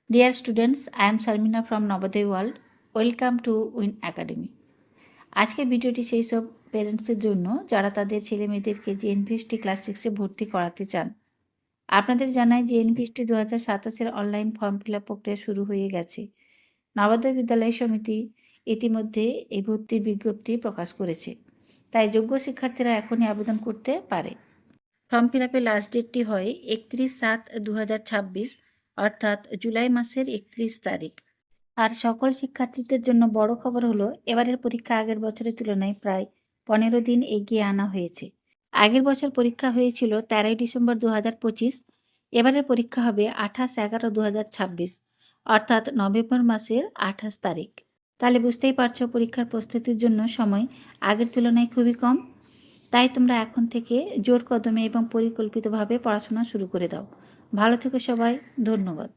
Dear students, I am Sarmina from Navodaya World. Welcome to Win Academy. আজকের ভিডিওটি সেই সব পেরেন্টসদের জন্য যারা তাদের ছেলে মেয়েদেরকে জেএনভিএসটি ক্লাস 6-এ ভর্তি করাতে চান। আপনাদের জানাই জেএনভিএসটি 2027-এর অনলাইন ফর্ম ফিল আপ প্রক্রিয়া শুরু হয়ে গেছে। নবোদয় বিদ্যালয় সমিতি ইতিমধ্যে এই ভর্তির বিজ্ঞপ্তি প্রকাশ করেছে, তাই যোগ্য শিক্ষার্থীরা এখনই আবেদন করতে পারে। ফর্ম ফিল আপের লাস্ট ডেটটি হয় 31/7/2026, অর্থাৎ জুলাই মাসের 31 তারিখ। আর সকল শিক্ষার্থীদের জন্য বড় খবর হলো, এবারের পরীক্ষা আগের বছরের তুলনায় প্রায় 15 দিন এগিয়ে আনা হয়েছে। আগের বছর পরীক্ষা হয়েছিল 13 ডিসেম্বর 2025, এবারের পরীক্ষা হবে 28/11/2026, অর্থাৎ নভেম্বর মাসের 28 তারিখ। তাহলে বুঝতেই পারছো পরীক্ষার প্রস্তুতির জন্য সময় আগের তুলনায় খুবই কম। তাই তোমরা এখন থেকে জোর কদমে এবং পরিকল্পিতভাবে পড়াশোনা শুরু করে দাও। ভালো থেকো সবাই, ধন্যবাদ।